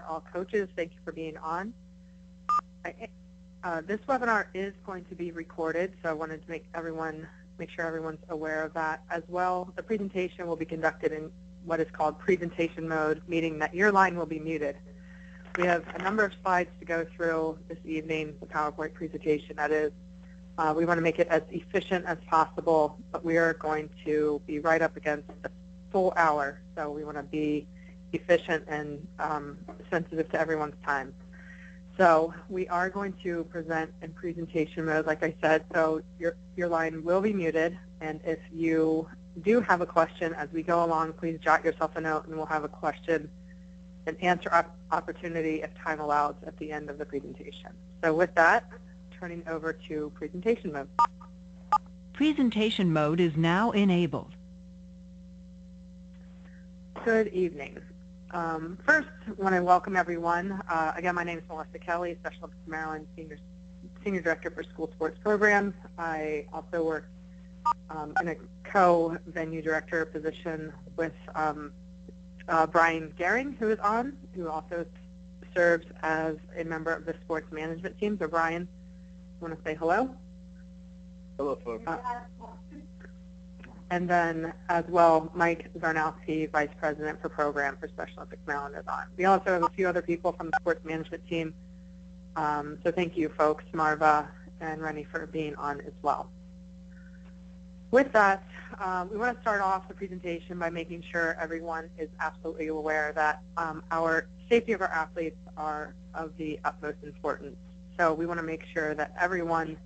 all coaches. Thank you for being on. This webinar is going to be recorded, so I wanted to make sure everyone's aware of that as well. The presentation will be conducted in what is called presentation mode, meaning that your line will be muted. We have a number of slides to go through this evening, the PowerPoint presentation that is. We want to make it as efficient as possible, but we are going to be right up against a full hour, so we want to be efficient and sensitive to everyone's time. So we are going to present in presentation mode, like I said, so your line will be muted, and if you do have a question as we go along, please jot yourself a note and we'll have a question and answer opportunity if time allows at the end of the presentation. So with that, turning over to presentation mode. Presentation mode is now enabled. Good evening. First, I want to welcome everyone. Again, my name is Melissa Kelly, Special Olympics Maryland Senior Director for School Sports Programs. I also work in a co-venue director position with Brian Gehring, who is on, who also serves as a member of the sports management team. So Brian, you want to say hello? Hello, folks. And then as well, Mike Zarnowski, Vice President for Program for Special Olympics Maryland, is on. We also have a few other people from the sports management team. So thank you, folks, Marva and Rennie, for being on as well. With that, we want to start off the presentation by making sure everyone is absolutely aware that our safety of our athletes are of the utmost importance. So we want to make sure that everyone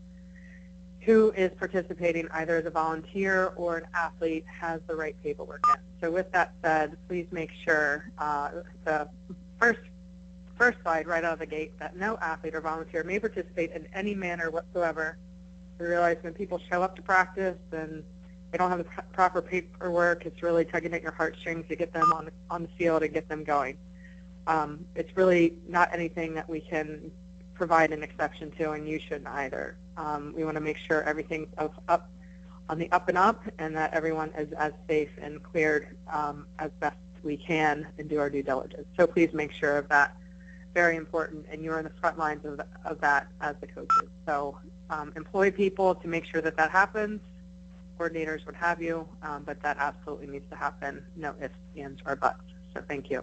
who is participating either as a volunteer or an athlete has the right paperwork in. So with that said, please make sure the first slide right out of the gate that no athlete or volunteer may participate in any manner whatsoever. We realize when people show up to practice and they don't have the proper paperwork, it's really tugging at your heartstrings to get them on the field and get them going. It's really not anything that we can provide an exception to, and you shouldn't either. We want to make sure everything's on the up and up, and that everyone is as safe and cleared as best we can and do our due diligence. So please make sure of that. Very important, and you're in the front lines of that as the coaches. So employ people to make sure that that happens. Coordinators would have you, but that absolutely needs to happen. No ifs, ands, or buts. So thank you.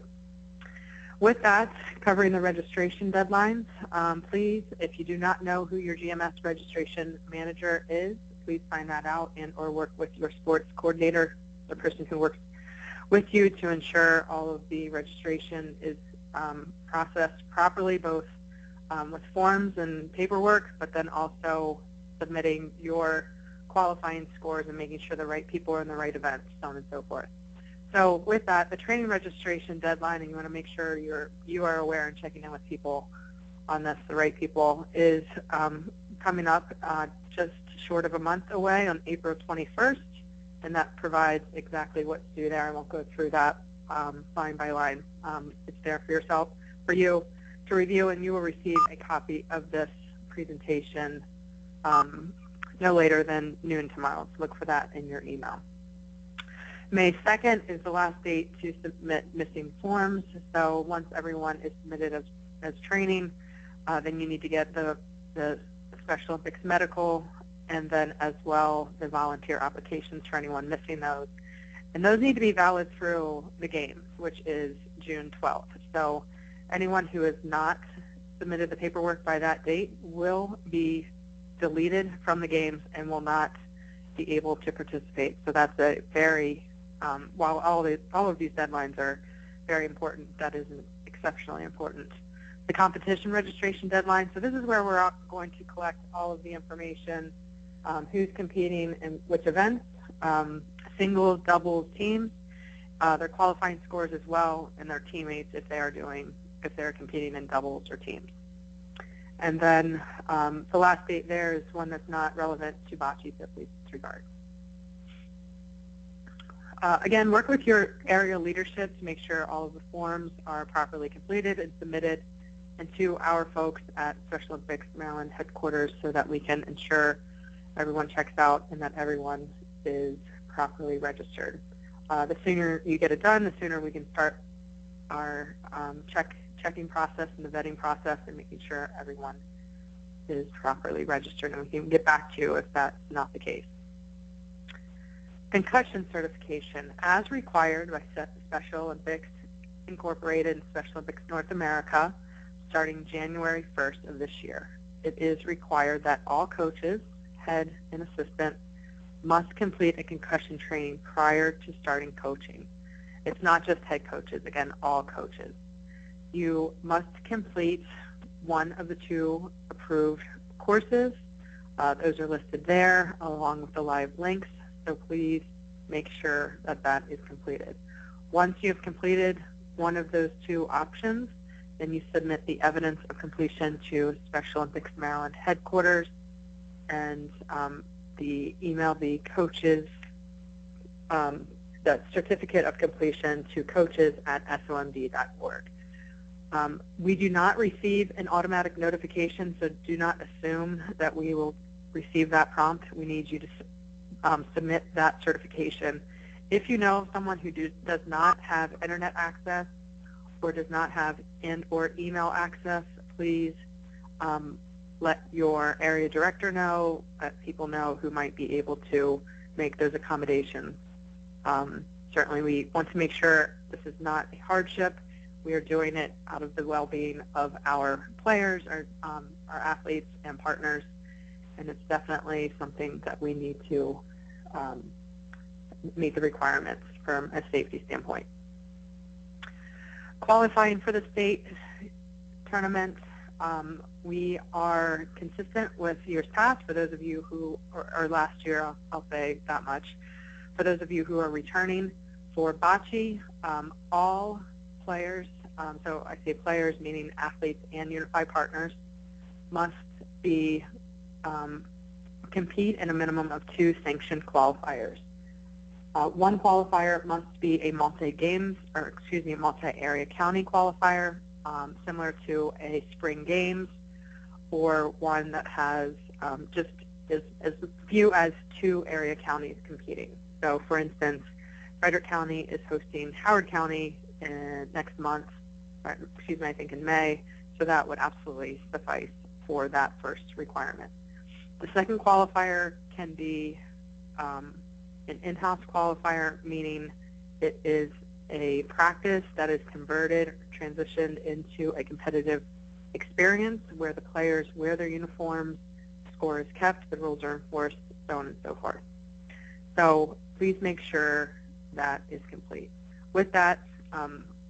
With that, covering the registration deadlines, please, if you do not know who your GMS registration manager is, please find that out and or work with your sports coordinator, the person who works with you, to ensure all of the registration is processed properly, both with forms and paperwork, but then also submitting your qualifying scores and making sure the right people are in the right events, so on and so forth. So with that, the training registration deadline, and you want to make sure you are aware and checking in with people on this, the right people, is coming up just short of a month away on April 21st, and that provides exactly what's due there. I won't go through that line by line. It's there for you to review, and you will receive a copy of this presentation no later than noon tomorrow. So look for that in your email. May 2nd is the last date to submit missing forms. So once everyone is submitted as training, then you need to get the Special Olympics medical, and then as well the volunteer applications for anyone missing those. And those need to be valid through the games, which is June 12th. So anyone who has not submitted the paperwork by that date will be deleted from the games and will not be able to participate. So that's a very while all of these deadlines are very important, that is exceptionally important. The competition registration deadline, so this is where we're going to collect all of the information, who's competing in which events, singles, doubles, teams, their qualifying scores as well, and their teammates if they're competing in doubles or teams. And then the last date there is one that's not relevant to Bocce, so please disregard. Again, work with your area leadership to make sure all of the forms are properly completed and submitted, and to our folks at Special Olympics Maryland headquarters, so that we can ensure everyone checks out and that everyone is properly registered. The sooner you get it done, the sooner we can start our check checking process and the vetting process and making sure everyone is properly registered, and we can get back to you if that's not the case. Concussion certification, as required by Special Olympics Incorporated and Special Olympics North America, starting January 1st of this year. It is required that all coaches, head and assistant, must complete a concussion training prior to starting coaching. It's not just head coaches, again, all coaches. You must complete one of the 2 approved courses. Those are listed there along with the live links, so please make sure that that is completed. Once you have completed one of those 2 options, then you submit the evidence of completion to Special Olympics Maryland headquarters and email the coaches the certificate of completion to coaches@somd.org. We do not receive an automatic notification, so do not assume that we will receive that prompt. We need you to submit that certification. If you know of someone who does not have internet access or does not have or email access, please let your area director know, let people know who might be able to make those accommodations. Certainly we want to make sure this is not a hardship. We are doing it out of the well-being of our players, our athletes and partners, and it's definitely something that we need to meet the requirements from a safety standpoint. Qualifying for the state tournament, we are consistent with years past. For those of you who, or last year, I'll say that much. For those of you who are returning, for Bocce, all players, so I say players meaning athletes and unified partners, must be compete in a minimum of 2 sanctioned qualifiers. One qualifier must be a multi-area county qualifier, similar to a spring games, or one that has just as few as 2 area counties competing. So, for instance, Frederick County is hosting Howard County next month, I think in May, so that would absolutely suffice for that first requirement. The second qualifier can be an in-house qualifier, meaning it is a practice that is converted, transitioned into a competitive experience where the players wear their uniforms, score is kept, the rules are enforced, so on and so forth. So please make sure that is complete. With that,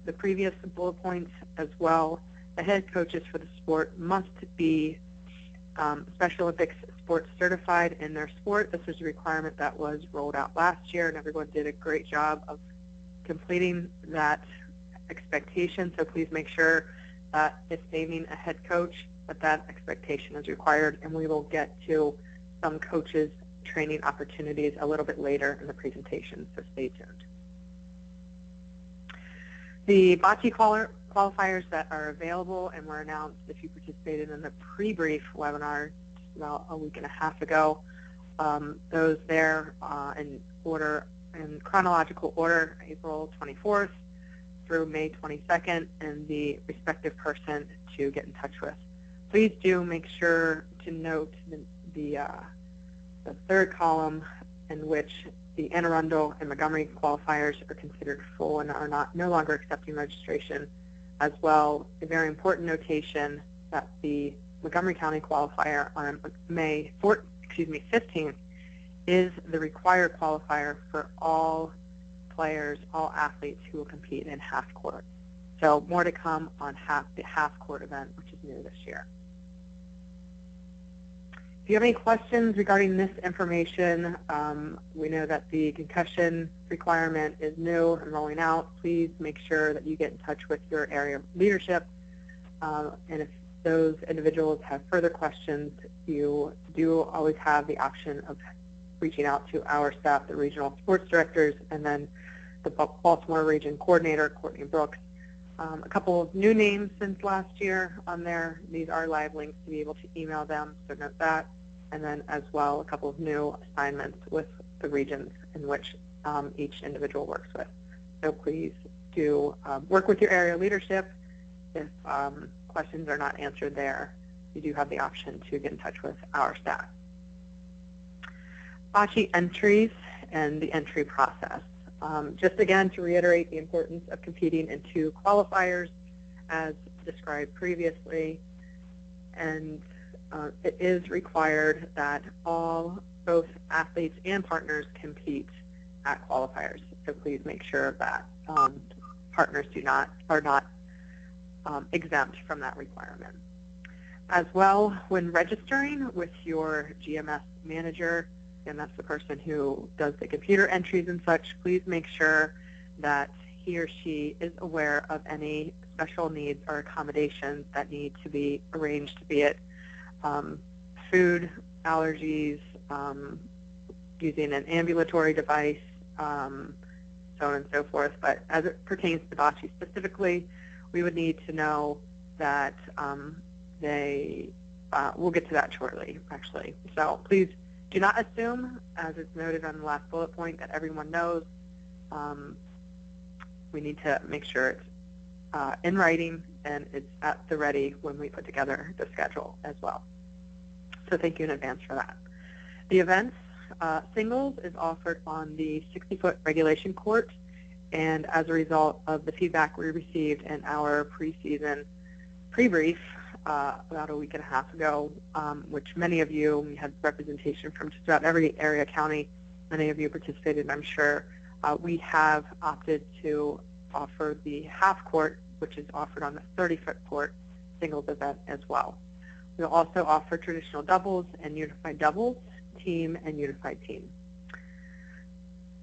the previous bullet points as well, the head coaches for the sport must be Special Olympics sports certified in their sport. This was a requirement that was rolled out last year, and everyone did a great job of completing that expectation. So please make sure that if naming a head coach, that expectation is required, and we will get to some coaches training opportunities a little bit later in the presentation, so stay tuned. The Bocce qualifiers that are available and were announced if you participated in the pre-brief webinar about a week and a half ago, those there in chronological order, April 24th through May 22nd, and the respective person to get in touch with. Please do make sure to note the third column in which the Anne Arundel and Montgomery qualifiers are considered full and are no longer accepting registration. As well, a very important notation that the Montgomery County qualifier on May 15th is the required qualifier for all players, all athletes who will compete in half court. So more to come on the half court event, which is new this year. If you have any questions regarding this information, we know that the concussion requirement is new and rolling out. Please make sure that you get in touch with your area leadership. And if those individuals have further questions, you do always have the option of reaching out to our staff, the regional sports directors, and then the Baltimore region coordinator, Courtney Brooks. A couple of new names since last year on there. These are live links to be able to email them, so note that. And then as well, a couple of new assignments with the regions in which each individual works with. So please do work with your area leadership. if questions are not answered there, you do have the option to get in touch with our staff. Bocce entries and the entry process. Just again to reiterate the importance of competing in 2 qualifiers as described previously, and it is required that both athletes and partners compete at qualifiers. So please make sure that partners are not exempt from that requirement. As well, when registering with your GMS manager, and that's the person who does the computer entries and such, please make sure that he or she is aware of any special needs or accommodations that need to be arranged, be it food, allergies, using an ambulatory device, so on and so forth. But as it pertains to Bocce specifically, we would need to know that we'll get to that shortly, actually. So please do not assume, as it's noted on the last bullet point, that everyone knows. We need to make sure it's in writing and it's at the ready when we put together the schedule as well. So thank you in advance for that. The events, singles is offered on the 60-foot regulation court, and as a result of the feedback we received in our preseason pre-brief about a week and a half ago, which many of you, we had representation from just about every area county, many of you participated, I'm sure, we have opted to offer the half court, which is offered on the 30-foot court singles event as well. We'll also offer traditional doubles and unified doubles, team and unified team.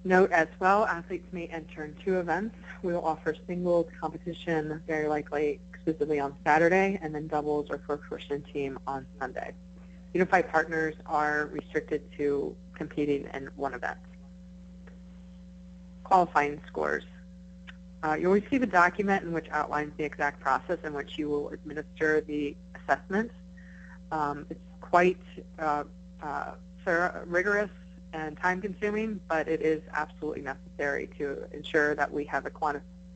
Note as well, athletes may enter in 2 events. We will offer singles competition very likely exclusively on Saturday, and then doubles or first-person team on Sunday. Unified partners are restricted to competing in 1 event. Qualifying scores. You'll receive a document in which outlines the exact process in which you will administer the assessment. It's quite rigorous and time-consuming, but it is absolutely necessary to ensure that we have a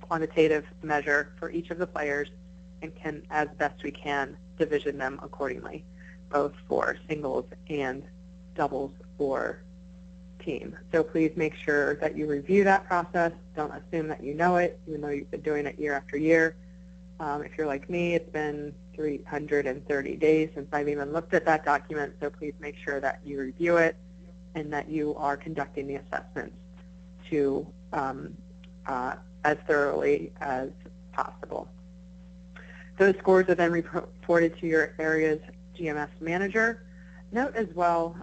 quantitative measure for each of the players and can, as best we can, division them accordingly, both for singles and doubles or team. So please make sure that you review that process. Don't assume that you know it, even though you've been doing it year after year. If you're like me, it's been 330 days since I've even looked at that document, so please make sure that you review it and that you are conducting the assessments to as thoroughly as possible. Those scores are then reported to your area's GMS manager. Note as well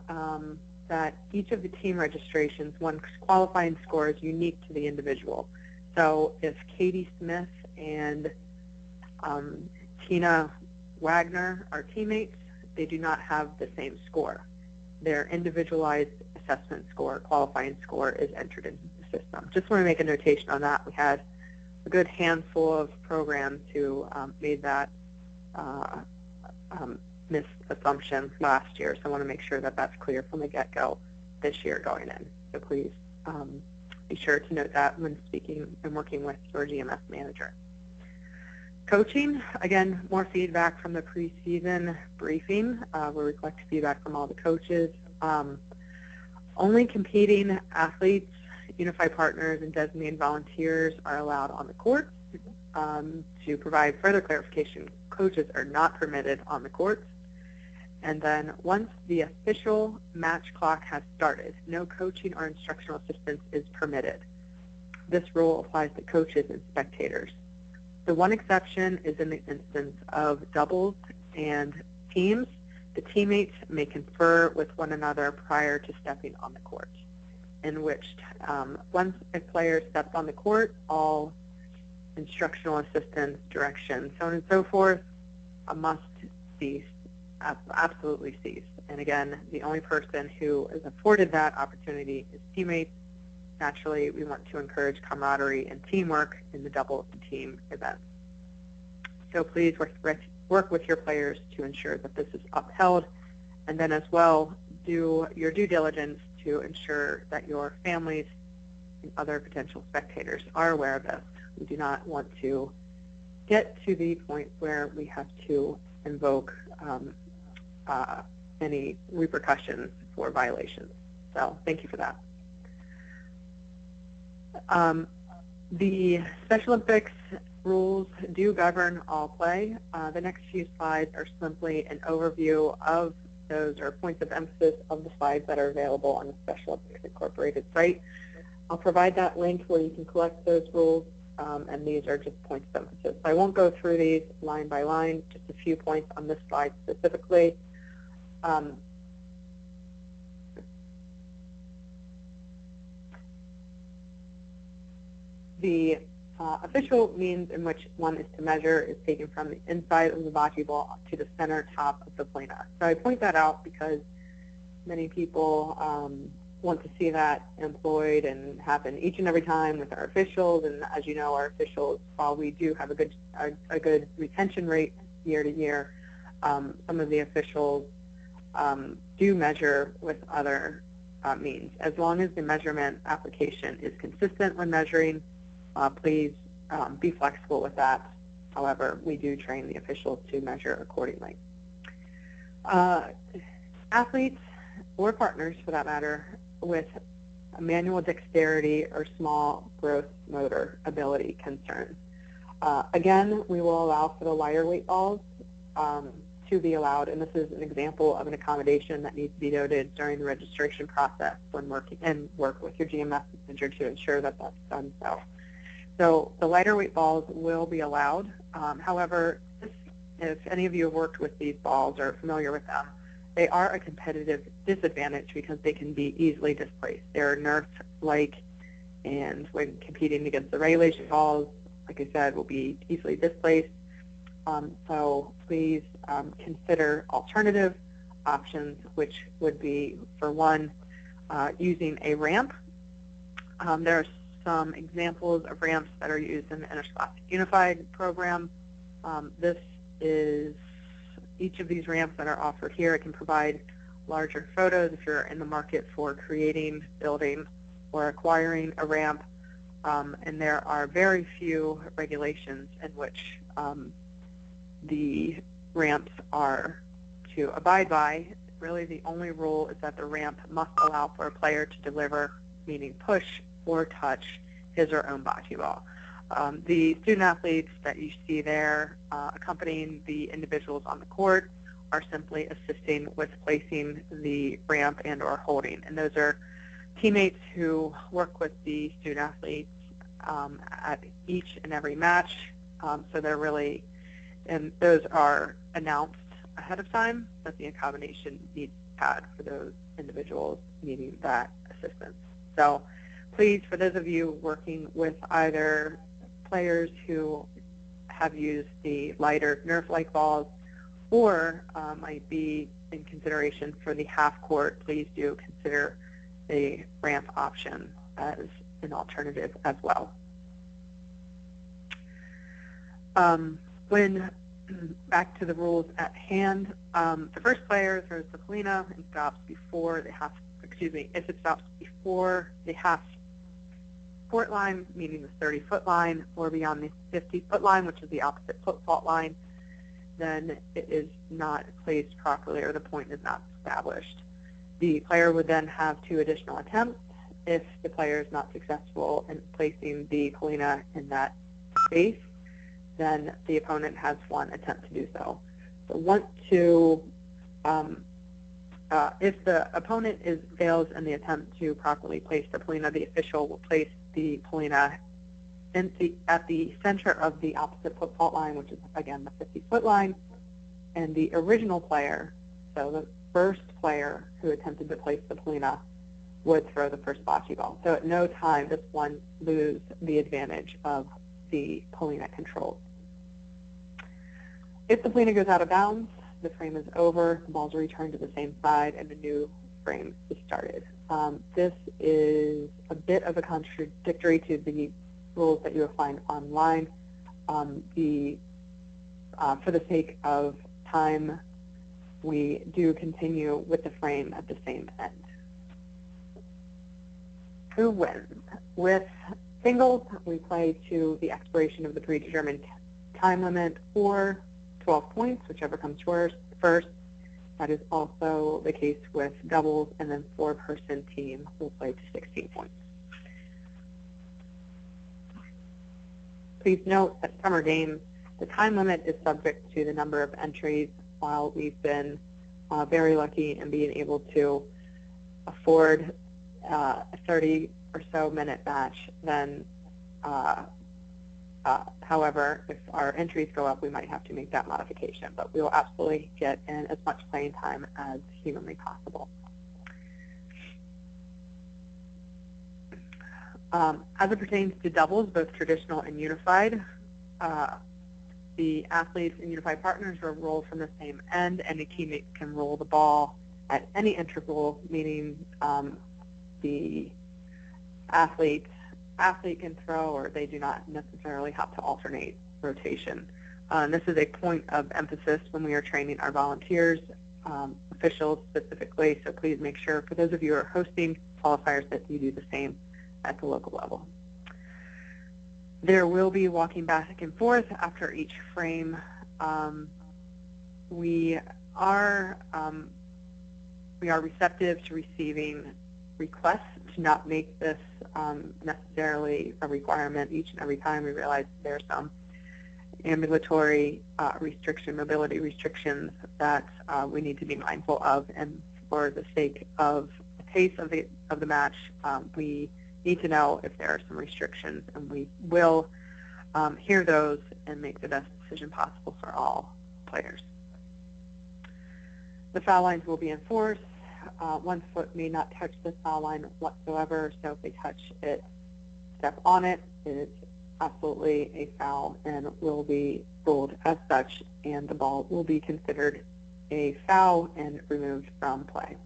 that each of the team registrations, one qualifying score is unique to the individual. So if Katie Smith and Tina Wagner are teammates, they do not have the same score. Their individualized assessment score, qualifying score, is entered into the system. Just want to make a notation on that. We had a good handful of programs who made that misassumption last year, so I want to make sure that that's clear from the get-go this year going in. So please be sure to note that when speaking and working with your GMS manager. Coaching, again, more feedback from the preseason briefing. Where we collect feedback from all the coaches. Only competing athletes, unified partners, and designated volunteers are allowed on the court. To provide further clarification, coaches are not permitted on the court. And then once the official match clock has started, no coaching or instructional assistance is permitted. This rule applies to coaches and spectators. The one exception is in the instance of doubles and teams. The teammates may confer with one another prior to stepping on the court, in which once a player steps on the court, all instructional assistance, directions, so on and so forth, must cease, absolutely cease. And again, the only person who is afforded that opportunity is teammates. Naturally, we want to encourage camaraderie and teamwork in the double and team events. So please work with your players to ensure that this is upheld, and then as well, do your due diligence to ensure that your families and other potential spectators are aware of this. We do not want to get to the point where we have to invoke any repercussions for violations. So thank you for that. The Special Olympics rules do govern all play. The next few slides are simply an overview of those, or points of emphasis of the slides that are available on the Special Olympics Incorporated site. I'll provide that link where you can collect those rules, and these are just points of emphasis. I won't go through these line by line, just a few points on this slide specifically. The official means in which one is to measure is taken from the inside of the bocce ball to the center top of the plana. So I point that out because many people want to see that employed and happen each and every time with our officials. And as you know, our officials, while we do have a good retention rate year to year, some of the officials do measure with other means. As long as the measurement application is consistent when measuring, please be flexible with that. However, we do train the officials to measure accordingly. Athletes or partners, for that matter, with manual dexterity or small gross motor ability concerns. Again, we will allow for the lighter weight balls to be allowed, and this is an example of an accommodation that needs to be noted during the registration process when working, and work with your GMS manager to ensure that that's done so. So the lighter weight balls will be allowed. However, if any of you have worked with these balls or are familiar with them, they are a competitive disadvantage because they can be easily displaced. They're Nerf-like, and when competing against the regulation balls, like I said, will be easily displaced. So please consider alternative options, which would be, for one, using a ramp. There are some examples of ramps that are used in the Interscholastic Unified program. This is each of these ramps that are offered here. It can provide larger photos if you're in the market for creating, building, or acquiring a ramp. And there are very few regulations in which the ramps are to abide by. Really, the only rule is that the ramp must allow for a player to deliver, meaning push or touch, his or own bocce ball. The student athletes that you see there accompanying the individuals on the court are simply assisting with placing the ramp and or holding. And those are teammates who work with the student athletes at each and every match. So they're really, and those are announced ahead of time that the accommodation needs had for those individuals needing that assistance. So please, for those of you working with either players who have used the lighter Nerf-like balls or might be in consideration for the half court, please do consider the ramp option as an alternative as well. When back to the rules at hand, the first player throws the polina and stops before the half, if it stops before the half court line, meaning the 30-foot line, or beyond the 50-foot line, which is the opposite foot fault line, then it is not placed properly or the point is not established. The player would then have 2 additional attempts. If the player is not successful in placing the polina in that space, then the opponent has 1 attempt to do so. So if the opponent fails in the attempt to properly place the polina, the official will place the polina at the center of the opposite foot fault line, which is, again, the 50-foot line, and the original player, so the first player who attempted to place the polina, would throw the first bocce ball. So at no time does one lose the advantage of the polina control. If the polina goes out of bounds, the frame is over, the balls are returned to the same side, and a new frame is started. This is a bit of a contradictory to the rules that you will find online. For the sake of time, we do continue with the frame at the same end. Who wins? With singles, we play to the expiration of the predetermined time limit or 12 points, whichever comes first. That is also the case with doubles, and then 4-person team will play to 16 points. Please note that summer games, the time limit is subject to the number of entries. While we've been very lucky in being able to afford a 30 or so minute match, then however, if our entries go up, we might have to make that modification, but we will absolutely get in as much playing time as humanly possible. As it pertains to doubles, both traditional and unified, the athletes and unified partners are rolled from the same end, and the teammate can roll the ball at any interval, meaning the athlete can throw, or they do not necessarily have to alternate rotation. This is a point of emphasis when we are training our volunteers, officials specifically, so please make sure, for those of you who are hosting qualifiers, that you do the same at the local level. There will be walking back and forth after each frame. We are receptive to receiving requests to not make this necessarily a requirement each and every time. We realize there are some ambulatory mobility restrictions that we need to be mindful of, and for the sake of the pace of the match, we need to know if there are some restrictions, and we will hear those and make the best decision possible for all players. The foul lines will be enforced. One foot may not touch the foul line whatsoever, so if they touch it, step on it, it is absolutely a foul and will be ruled as such, and the ball will be considered a foul and removed from play.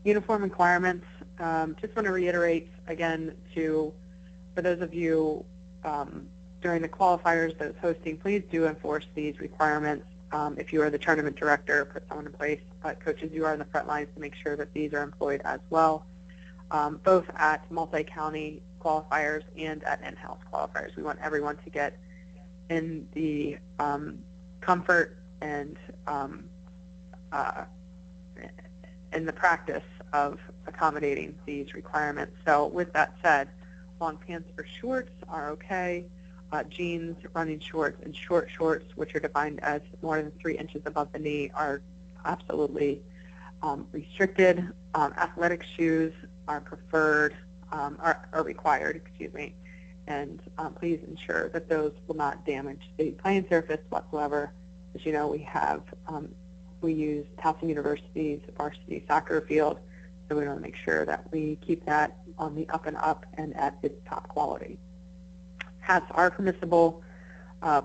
Uniform requirements, just want to reiterate again for those of you during the qualifiers, those hosting, please do enforce these requirements. If you are the tournament director, put someone in place. Coaches, you are on the front lines to make sure that these are employed as well, both at multi-county qualifiers and at in-house qualifiers. We want everyone to get in the comfort and in the practice of accommodating these requirements. So with that said, long pants or shorts are okay. Jeans, running shorts, and short shorts, which are defined as more than 3 inches above the knee, are absolutely restricted. Athletic shoes are preferred, are required, excuse me, and please ensure that those will not damage the playing surface whatsoever. As you know, we use Towson University's varsity soccer field, so we want to make sure that we keep that on the up and up and at its top quality. Hats are permissible.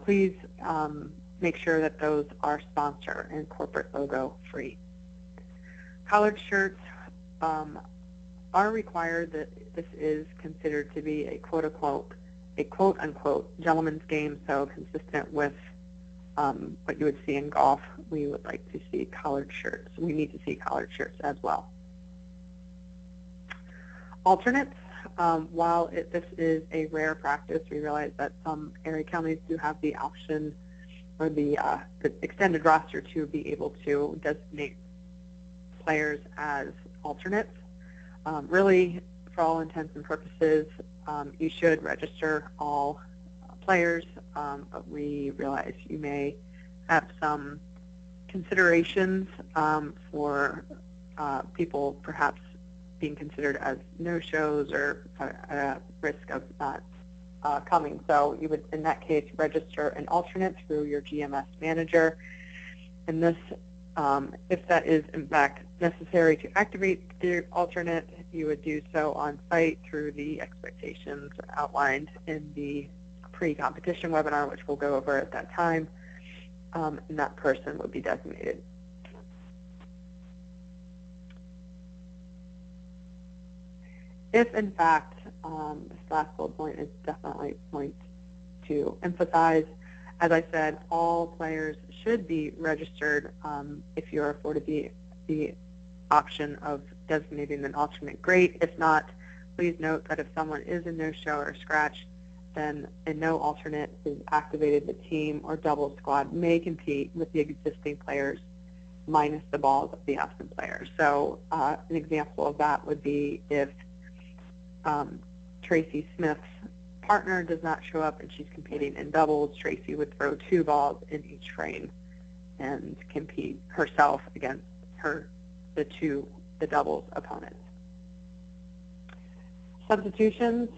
Please make sure that those are sponsor and corporate logo free. Collared shirts are required. That this is considered to be a quote unquote gentleman's game, so consistent with what you would see in golf, we would like to see collared shirts. We need to see collared shirts as well. Alternates. While this is a rare practice, we realize that some area counties do have the option or the extended roster to be able to designate players as alternates. Really, for all intents and purposes, you should register all players, but we realize you may have some considerations for people perhaps being considered as no-shows or a risk of not coming. So you would, in that case, register an alternate through your GMS manager. And this, if that is in fact necessary to activate the alternate, you would do so on site through the expectations outlined in the pre-competition webinar, which we'll go over at that time, and that person would be designated. If, in fact, this last bullet point is definitely a point to emphasize, as I said, all players should be registered. If you're afforded the option of designating an alternate, great. If not, please note that if someone is a no-show or scratch, then a no alternate is activated. The team or double squad may compete with the existing players minus the balls of the absent players. So an example of that would be if Tracy Smith's partner does not show up and she's competing in doubles, Tracy would throw 2 balls in each frame and compete herself against the doubles opponents. Substitutions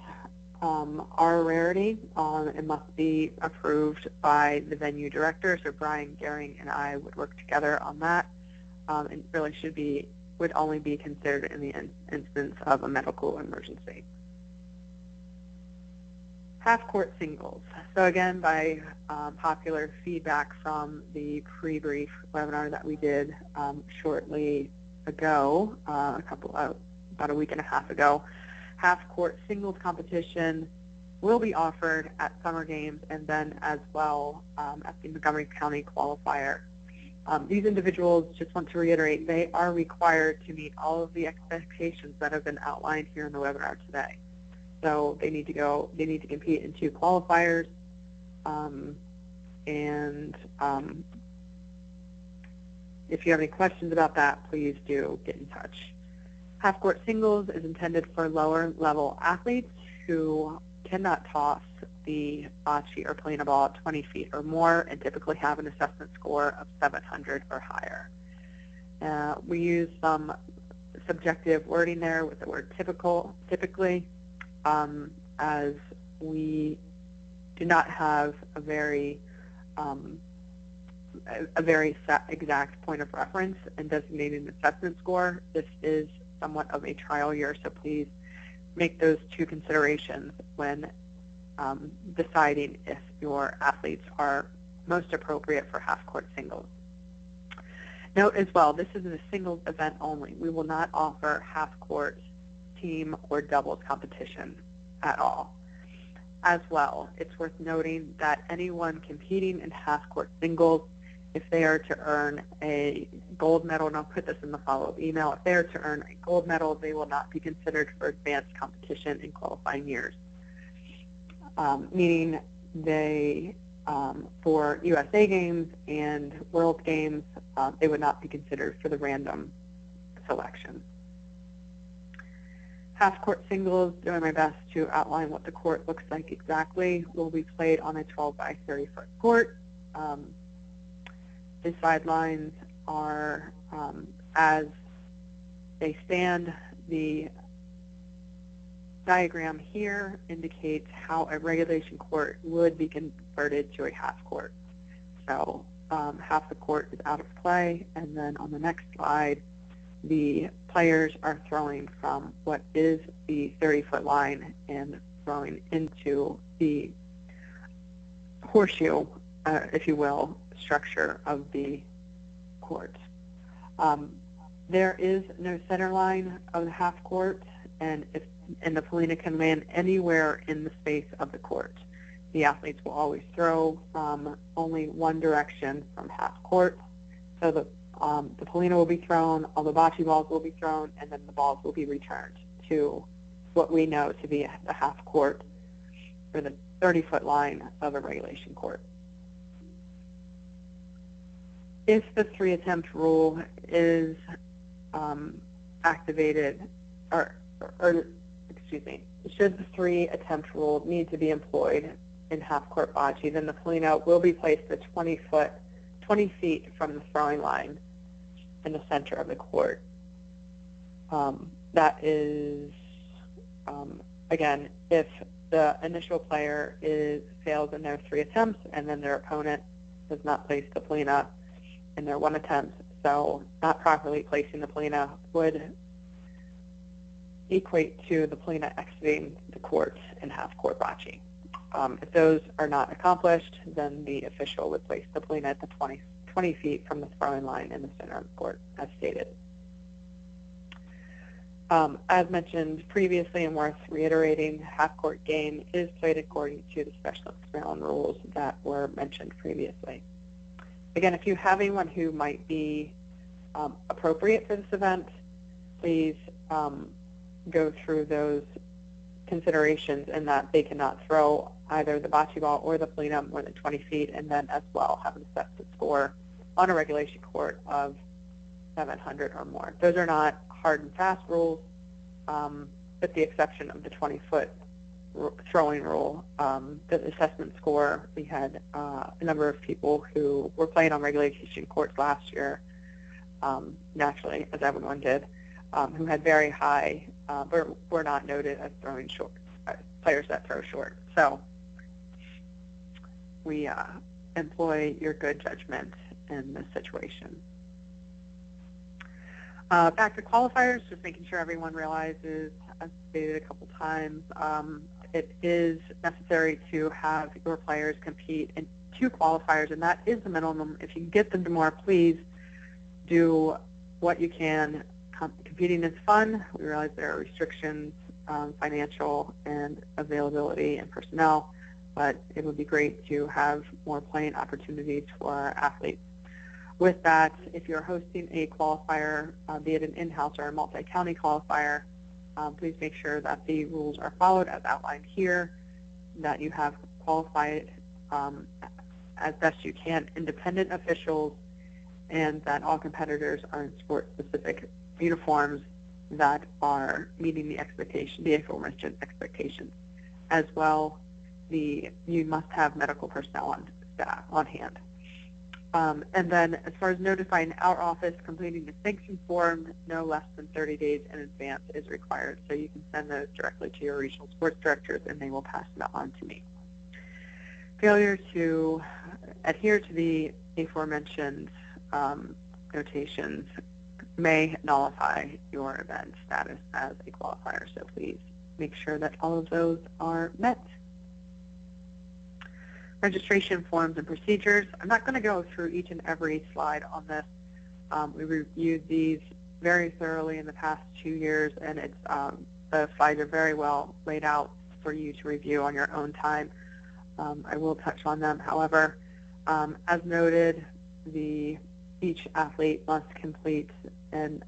are a rarity and must be approved by the venue director. So Brian Gehring and I would work together on that, and really would only be considered in the instance of a medical emergency. Half-court singles. So again, by popular feedback from the pre-brief webinar that we did shortly ago, about a week and a half ago, half-court singles competition will be offered at summer games and then as well at the Montgomery County qualifier. These individuals, just want to reiterate, they are required to meet all of the expectations that have been outlined here in the webinar today. So they need to compete in 2 qualifiers, if you have any questions about that, please do get in touch. Half-court singles is intended for lower-level athletes who cannot toss the bocce or polina ball at 20 feet or more and typically have an assessment score of 700 or higher. We use some subjective wording there with the word typically, as we do not have a very exact point of reference in designating an assessment score. This is somewhat of a trial year, so please make those 2 considerations when deciding if your athletes are most appropriate for half-court singles. Note as well, this is a singles event only. We will not offer half-court team or doubles competition at all. As well, it's worth noting that anyone competing in half-court singles, if they are to earn a gold medal, and I'll put this in the follow-up email, if they are to earn a gold medal, they will not be considered for advanced competition in qualifying years. Meaning they, for USA Games and World Games, they would not be considered for the random selection. Half-court singles, doing my best to outline what the court looks like exactly, will be played on a 12 by 30-foot court. The sidelines are as they stand. The diagram here indicates how a regulation court would be converted to a half court. So half the court is out of play, and then on the next slide, the players are throwing from what is the 30-foot line and throwing into the horseshoe, if you will, structure of the court. There is no center line of the half court, and the polina can land anywhere in the space of the court. The athletes will always throw from only one direction from half court. So the polina will be thrown, all the bocce balls will be thrown, and then the balls will be returned to what we know to be the half court or the 30-foot line of a regulation court. If the 3-attempt rule is activated, or excuse me, should the 3-attempt rule need to be employed in half-court bocce, then the polina will be placed at 20 feet from the throwing line in the center of the court. That is, again, if the initial player fails in their 3 attempts and then their opponent does not place the polina in their 1 attempt, so not properly placing the polina would equate to the polina exiting the court in half-court bocce. If those are not accomplished, then the official would place the polina at the 20 feet from the throwing line in the center of the court, as stated. As mentioned previously and worth reiterating, half-court game is played according to the Special Olympics Maryland rules that were mentioned previously. Again, if you have anyone who might be appropriate for this event, please go through those considerations in that they cannot throw either the bocce ball or the polina more than 20 feet, and then as well have an assessment score on a regulation court of 700 or more. Those are not hard and fast rules, with the exception of the 20-foot throwing rule. The assessment score, we had a number of people who were playing on regulation courts last year, naturally, as everyone did, who had very high, but were not noted as throwing short, players that throw short. So we employ your good judgment in this situation. Back to qualifiers, just making sure everyone realizes, as stated a couple times, it is necessary to have your players compete in 2 qualifiers, and that is the minimum. If you can get them to more, please do what you can. Competing is fun. We realize there are restrictions, financial and availability and personnel, but it would be great to have more playing opportunities for our athletes. With that, if you're hosting a qualifier, be it an in-house or a multi-county qualifier, please make sure that the rules are followed as outlined here, that you have qualified as best you can independent officials, and that all competitors are in sport-specific uniforms that are meeting the aforementioned expectations. As well, you must have medical personnel on hand. And then as far as notifying our office, completing the sanction form no less than 30 days in advance is required. So you can send those directly to your regional sports directors and they will pass them on to me. Failure to adhere to the aforementioned notations may nullify your event status as a qualifier. So please make sure that all of those are met. Registration forms and procedures. I'm not going to go through each and every slide on this. We reviewed these very thoroughly in the past 2 years, and it's the slides are very well laid out for you to review on your own time. I will touch on them. However, as noted, each athlete must complete an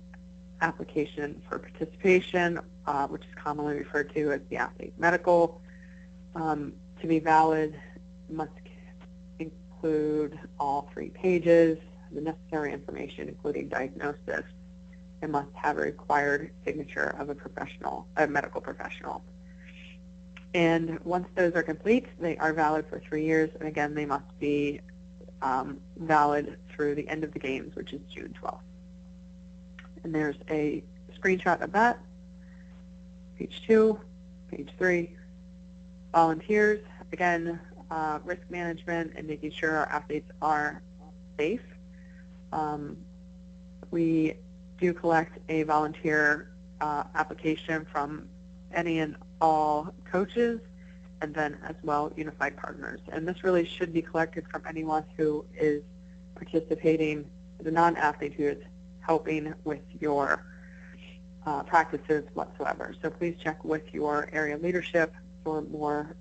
application for participation, which is commonly referred to as the athlete medical. To be valid, must include all 3 pages, the necessary information, including diagnosis, and must have a required signature of a medical professional. And once those are complete, they are valid for 3 years, and again, they must be valid through the end of the games, which is June 12th. And there's a screenshot of that. Page 2, page 3. Volunteers, again, risk management and making sure our athletes are safe. We do collect a volunteer application from any and all coaches, and then as well unified partners. And this really should be collected from anyone who is participating, the non-athlete who is helping with your practices whatsoever. So please check with your area leadership for more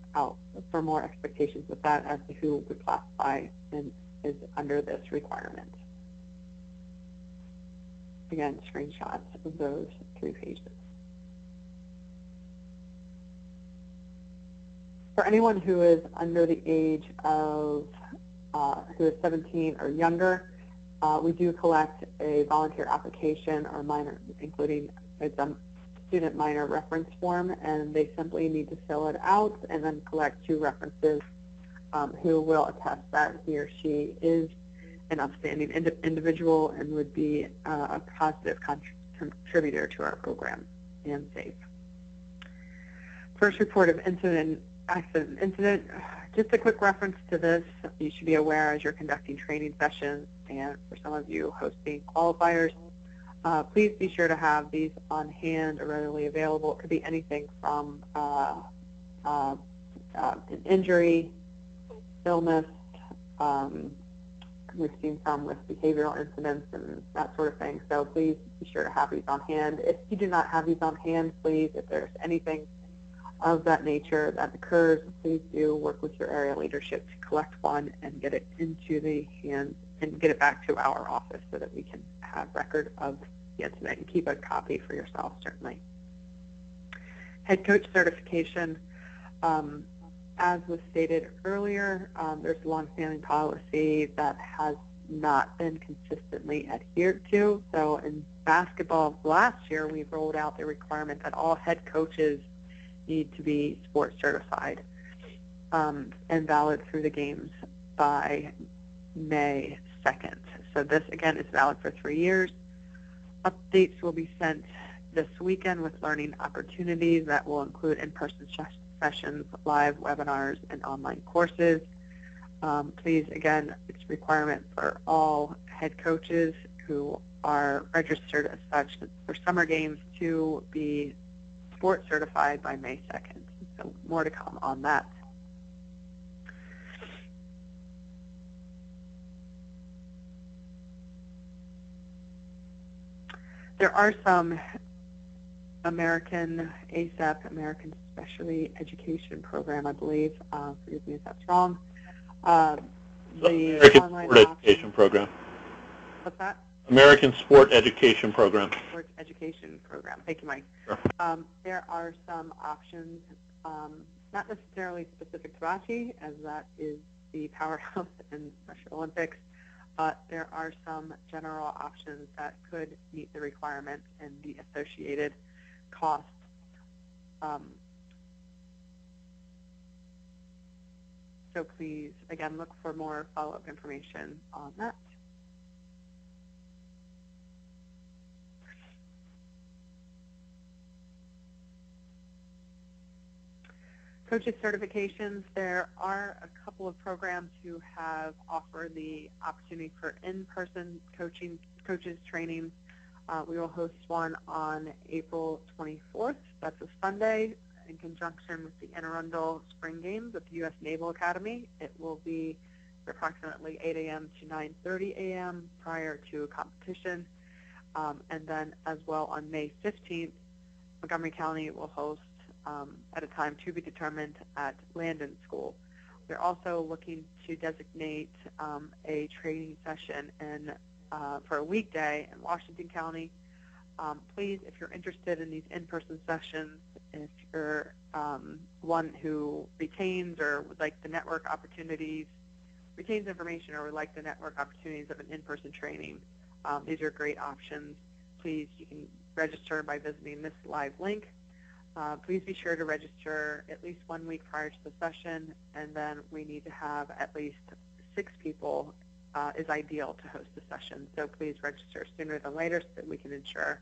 expectations with that as to who would classify and is under this requirement. Again, screenshots of those 3 pages. For anyone who is under the age of, who is 17 or younger, we do collect a volunteer application or minor, including a student minor reference form, and they simply need to fill it out and then collect 2 references who will attest that he or she is an upstanding individual and would be a positive contributor to our program and safe. First report of accident incident. Just a quick reference to this. You should be aware as you're conducting training sessions, and for some of you hosting qualifiers, please be sure to have these on hand or readily available. It could be anything from an injury, illness. We've seen some with behavioral incidents and that sort of thing. So please be sure to have these on hand. If you do not have these on hand, please, if there's anything of that nature that occurs, please do work with your area leadership to collect one and get it into the hands and get it back to our office so that we can have record of the incident and keep a copy for yourself, certainly. Head coach certification, as was stated earlier, there's a longstanding policy that has not been consistently adhered to. So in basketball last year, we rolled out the requirement that all head coaches need to be sports certified and valid through the games by May 2nd. So this, again, is valid for 3 years. Updates will be sent this weekend with learning opportunities that will include in-person sessions, live webinars, and online courses. Please, again, it's a requirement for all head coaches who are registered as such for summer games to be sports certified by May 2nd. So more to come on that. There are some American ASAP, American Specialty Education Program, I believe. Forgive me if that's wrong. The American online Sport Education Program. What's that? American Sport Education Program. Sports Education Program. Thank you, Mike. Sure. There are some options, not necessarily specific to Bocce, as that is the powerhouse in Special Olympics. There are some general options that could meet the requirements and the associated costs. So please, again, look for more follow-up information on that. Coaches certifications, there are a couple of programs who have offered the opportunity for in-person coaches training. We will host one on April 24th. That's a Sunday in conjunction with the Anne Arundel Spring Games at the U.S. Naval Academy. It will be approximately 8 a.m. to 9:30 a.m. prior to a competition. And then as well on May 15th, Montgomery County will host at a time to be determined at Landon School. We're also looking to designate a training session for a weekday in Washington County. Please, if you're interested in these in-person sessions, if you're one who retains or would like the network opportunities, retains information or would like the network opportunities of an in-person training, these are great options. Please, you can register by visiting this live link. Please be sure to register at least 1 week prior to the session, and then we need to have at least 6 people is ideal to host the session. So please register sooner than later so that we can ensure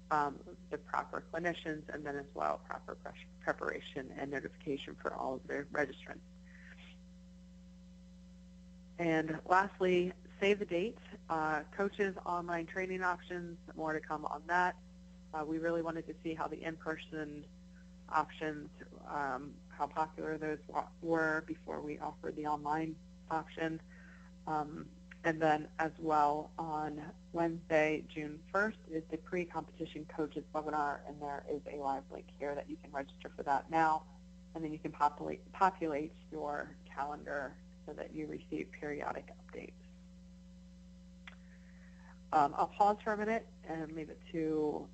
the proper clinicians and then as well proper preparation and notification for all of the registrants. And lastly, save the date. Coaches, online training options, more to come on that. We really wanted to see how the in-person options, how popular those were before we offered the online option. And then as well on Wednesday, June 1st, is the pre-competition coaches webinar, and there is a live link here that you can register for that now, and then you can populate your calendar so that you receive periodic updates. I'll pause for a minute and leave it to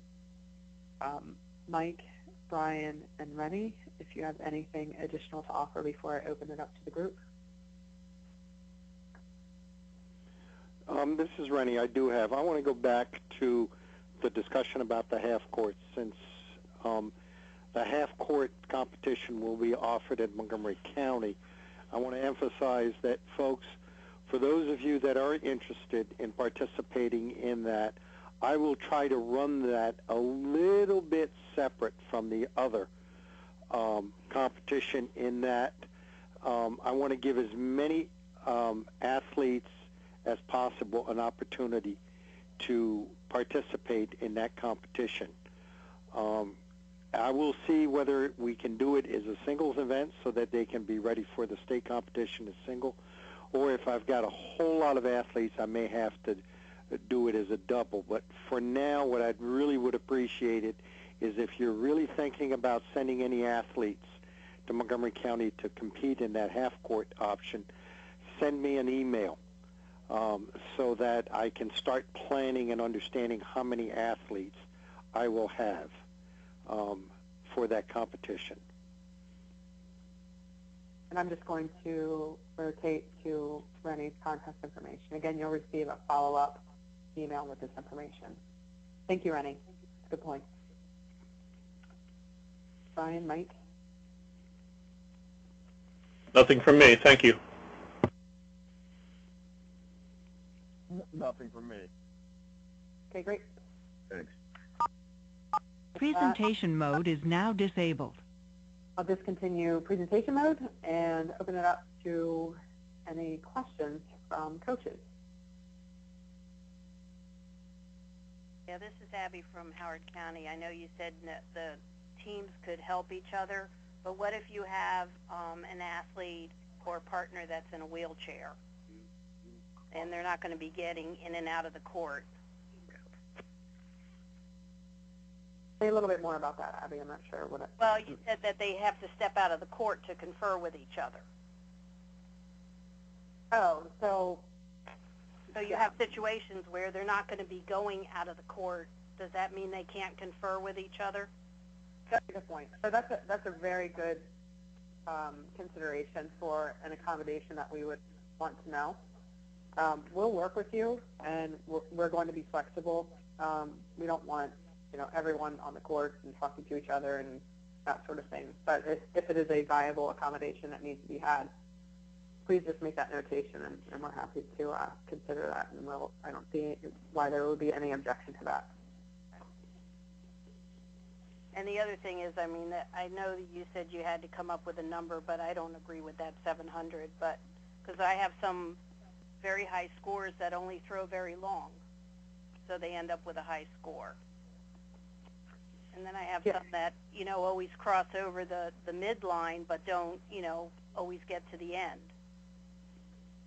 Mike, Brian, and Rennie if you have anything additional to offer before I open it up to the group. This is Rennie. I want to go back to the discussion about the half court, since the half court competition will be offered at Montgomery County. I want to emphasize that, folks, for those of you that are interested in participating in that, I will try to run that a little bit separate from the other competition, in that I want to give as many athletes as possible an opportunity to participate in that competition. I will see whether we can do it as a singles event so that they can be ready for the state competition as single, or if I've got a whole lot of athletes, I may have to do it as a double. But for now, what I really would appreciate it is if you're really thinking about sending any athletes to Montgomery County to compete in that half-court option, send me an email so that I can start planning and understanding how many athletes I will have for that competition. And I'm just going to rotate to Rennie's contact information. Again, you'll receive a follow-up email with this information. Thank you, Rennie. Good point. Brian, Mike? Nothing from me. Thank you. Nothing from me. Okay, great. Thanks. Presentation mode is now disabled. I'll discontinue presentation mode and open it up to any questions from coaches. Yeah, this is Abby from Howard County. I know you said that the teams could help each other, but what if you have an athlete or partner that's in a wheelchair and they're not going to be getting in and out of the court? Say a little bit more about that, Abby. I'm not sure what it... Well, you said that they have to step out of the court to confer with each other. Oh, so you have situations where they're not going to be going out of the court. Does that mean they can't confer with each other? that's a good point. So that's a very good consideration for an accommodation that we would want to know. We'll work with you, and we're going to be flexible. We don't want everyone on the court and talking to each other and that sort of thing. But if it is a viable accommodation that needs to be had, please just make that notation, and we're happy to consider that. And I don't see why there would be any objection to that. And the other thing is, I mean, I know that you said you had to come up with a number, but I don't agree with that 700. But because I have some very high scores that only throw very long, so they end up with a high score. And then I have some that, always cross over the midline, but don't, always get to the end.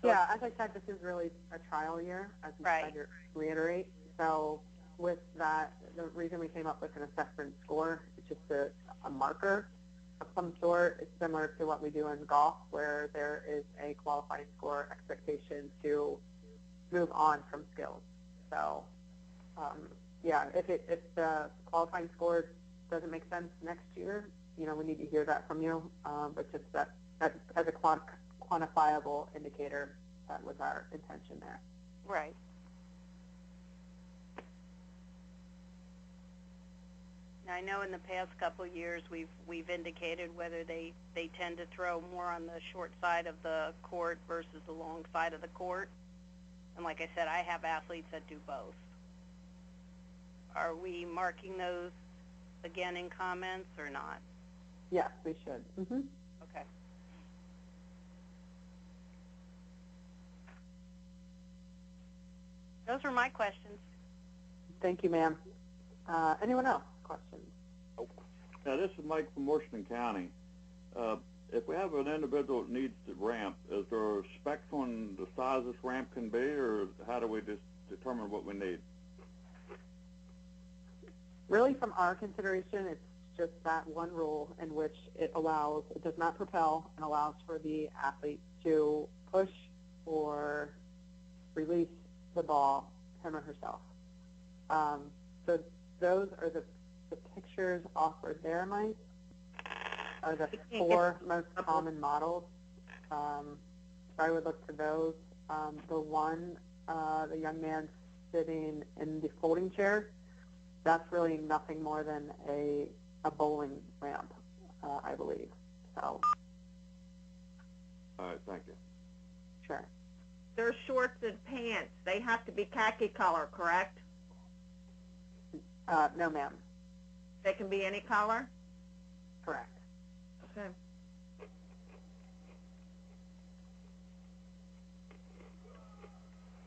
So yeah, as I said, this is really a trial year, as we tried to reiterate. So with that, the reason we came up with an assessment score is just a marker of some sort. It's similar to what we do in golf, where there is a qualifying score expectation to move on from skills. So yeah, if the qualifying score doesn't make sense next year, we need to hear that from you. But just that as a quantifiable indicator, that was our intention there. Right. Now, I know in the past couple of years we've indicated whether they tend to throw more on the short side of the court versus the long side of the court. And like I said, I have athletes that do both. Are we marking those again in comments or not? Yes, we should. Mm-hmm. Okay. Those are my questions. Thank you, ma'am. Anyone else? Questions? Now, this is Mike from Washington County. If we have an individual that needs the ramp, is there specs on the size this ramp can be, or how do we just determine what we need? Really, from our consideration, it's just that one rule in which it does not propel and allows for the athlete to push or release the ball, him or herself. So those are the pictures offered there, Mike, are the 4 most common models. So I would look to those. The one, the young man sitting in the folding chair, that's really nothing more than a bowling ramp, I believe. So. All right, thank you. Sure. Their shorts and pants, they have to be khaki color, correct? No, ma'am. They can be any color? Correct. Okay.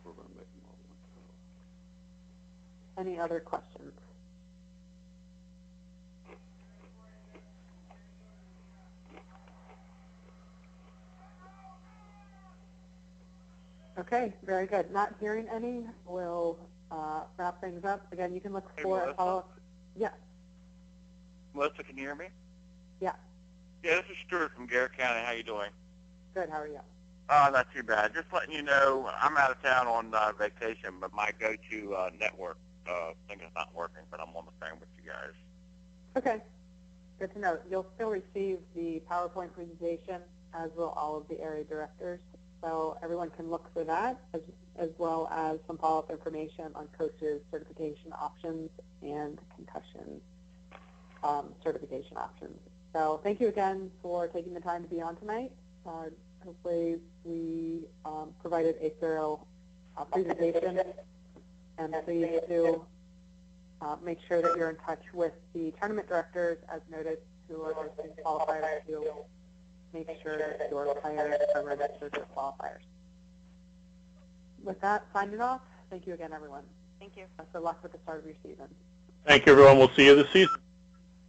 We're going to make them all one color. Any other questions? Okay, very good. Not hearing any, we'll wrap things up. Again, you can look for a follow-up. Yeah. Melissa, can you hear me? Yeah. Yeah, this is Stuart from Garrett County. How you doing? Good. How are you? Not too bad. Just letting you know, I'm out of town on vacation, but my go-to network thing is not working, but I'm on the phone with you guys. Okay. Good to know. You'll still receive the PowerPoint presentation, as will all of the area directors. So everyone can look for that, as well as some follow-up information on coaches' certification options and concussion certification options. So thank you again for taking the time to be on tonight. Hopefully we provided a thorough presentation, and please do make sure that you're in touch with the tournament directors, as noted, who are listing qualifiers, to make sure that your players are registered as qualifiers. With that, signing off. Thank you again, everyone. Thank you. Best of luck with the start of your season. Thank you, everyone. We'll see you this season.